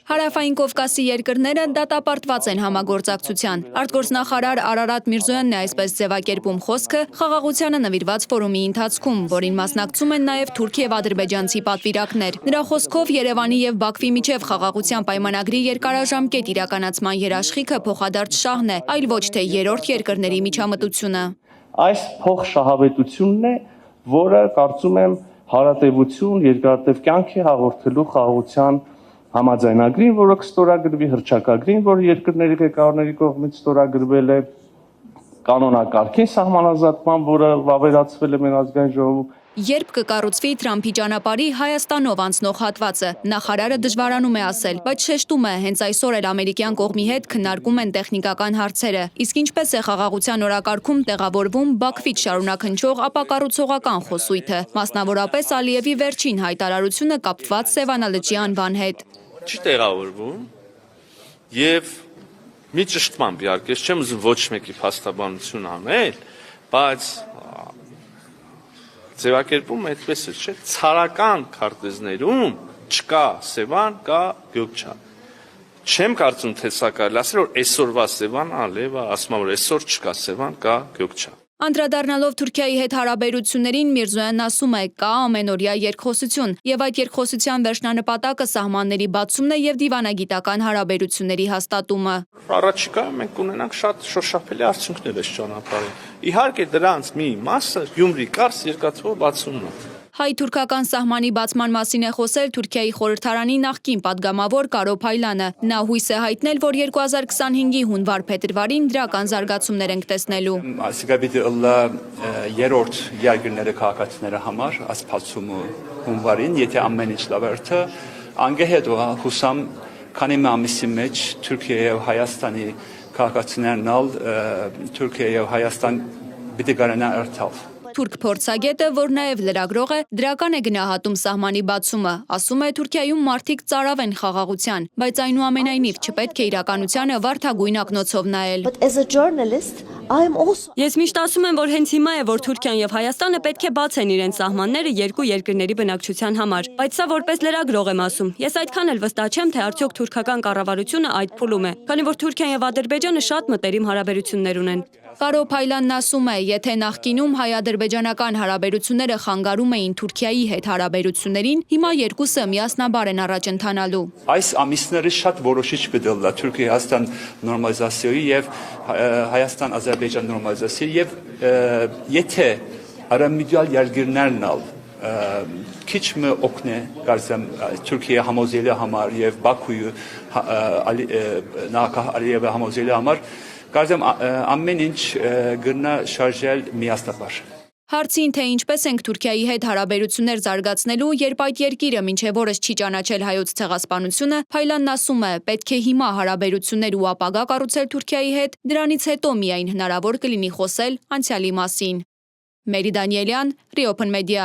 Հարավային Կովկասի երկրները դատապարտված են համագործակցության։ Արտգործնախարար Արարատ Միրզոյանն է այսպես ձևակերպում խոսքը խաղաղությանը նվիրված ֆորումի ընթացքում, որին մասնակցում են նաև թուրք և ադրբեջանցի պատվիրակներ։ Նրա խոսքով Երևանի և Բաքվի միջև խաղաղության պայմանագրի երկարաժամկետ իրականացման երաշխիքը փոխադարձ շահն է, այլ ոչ թե երրորդ երկրների միջամտությունը։ Այս փոխշահավետությունն է, որը կարծում եմ հարատևություն, երկարատև կյանք է հաղորդելու խաղաղության համաձայնագրին, որը կստորագրվի, հռչակագրին, որը երկրների ղեկավարների կողմից ստորագրվել է, կանոնակարգին սահմանազատման, որը վավերացվել է մեր ազգային ժողովում։ Երբ կկառուցվի Թրամփի ճանապարհի Հայաստանով անցնող հատվածը, նախարարը դժվարանում է ասել, բայց շեշտում է, հենց այսօր էլ ամերիկյան կողմի հետ քննարկում են տեխնիկական հարցերը։ Իսկ ինչպես է խաղաղության օրակարգում տեղավորվում Բաքվից շարունակ հնչող ապակառուցողական խոսույթը, մասնավորապես Ալիևի վերջին հայտարարությունը կապված Սևանա լճի անվան հետ։ Չի տեղավորվում եւ մի ճշտմամբ իհարկե չեմ ուզում ոչ մեկի փաստաբանություն անել, բայց ձևակերպում այդպես է, չէ՞, ցարական քարտեզներում չկա Սևան, կա Գյոբչա։ Չեմ կարծում, թե սա կարելի ասել, որ այսօրվա Սևան Ալիևը ասում է, որ այսօր չկա Սևան, կա Գյոբչա։ Անդրադառնալով Թուրքիայի հետ հարաբերություններին, Միրզոյանն ասում է, կա ամենօրյա երկխոսություն, եւ այդ երկխոսության վերջնանպատակը սահմանների բացումն է եւ դիվանագիտական հարաբերությունների հաստատումը։ Առաջիկայում մենք կունենանք շատ շոշափելի արդյունքներ այս ճանապարհին։ Իհարկե դրանց մի մասը Գյումրի-Կարս երկաթվով բացումն է։ Հայ-թուրքական սահմանի բացման մասին է խոսել Թուրքիայի խորհրդարանի նախկին падգամավոր Կարո Փայլանը։ Նա հույս է հայտնել, որ 2025-ի հունվար-փետրվարին դրական զարգացումներ ենք տեսնելու։ Ասիկաբիդը ըլլա երրորդ երկրների քաղաքացիները համար ասփացումը հունվարին, եթե ամեն ինչ լավ է, անգեհետ հուսամ քանի ամիսի մեջ Թուրքիա եւ Հայաստանի քաղաքացիներն ալ Թուրքիա եւ Հայաստան պիտի գարանան երթալ։ Թուրք փորձագետը, որ նաև լրագրող է, դրական է գնահատում սահմանի բացումը, ասում է Թուրքիայում մարդիկ ծարավ են խաղաղության, բայց այնուամենայնիվ չպետք է իրականությանը վարդագույն ակնոցով նայել։ Ես միշտ ասում եմ, որ հենց հիմա է, որ Թուրքիան եւ Հայաստանը պետք է բացեն իրենց սահմանները երկու երկրների բնակչության համար, բայց սա որպես լրագրող եմ ասում։ Ես այդքան էլ վստահ չեմ, թե արդյոք թուրքական կառավարությունը այդ փուլում է, քանի որ Թուրքիան եւ Ադրբեջանը շատ մտերիմ հարաբերություններ ունեն։ Կարո Փայլանն ասում է, եթե նախկինում հայ-ադրբեջանական հարաբերությունները խանգարում էին Թուրքիայի հետ հարաբերություններին, հիմա երկուսը միասնաբար են առաջ ընթանալու։ Այս ամիսները շատ որոշիչ կդառնա Թուրքիա-Հայաստան նորմալիզացիայի եւ Հայաստան-Ադրբեջան նորմալիզացիայի եւ եթե արամիդիալ երկրներն ալ քիչ մը օգնե կարծեմ Թուրքիա համոզելու համար եւ Բաքուի նախագահ Ալիևը համոզելու համար կարծեմ ամեն ինչ գտնա շարժել միասնաբար։ Հարցին, թե ինչպես ենք Թուրքիայի հետ հարաբերություններ զարգացնելու, երբ այդ երկիրը մինչև օրս չի ճանաչել հայոց ցեղասպանությունը, Փայլանն ասում է, պետք է հիմա հարաբերություններ ու ապագա կառուցել Թուրքիայի հետ, դրանից հետո միայն հնարավոր կլինի խոսել անցյալի մասին։ Մերի Դանիելյան, Reopen Media։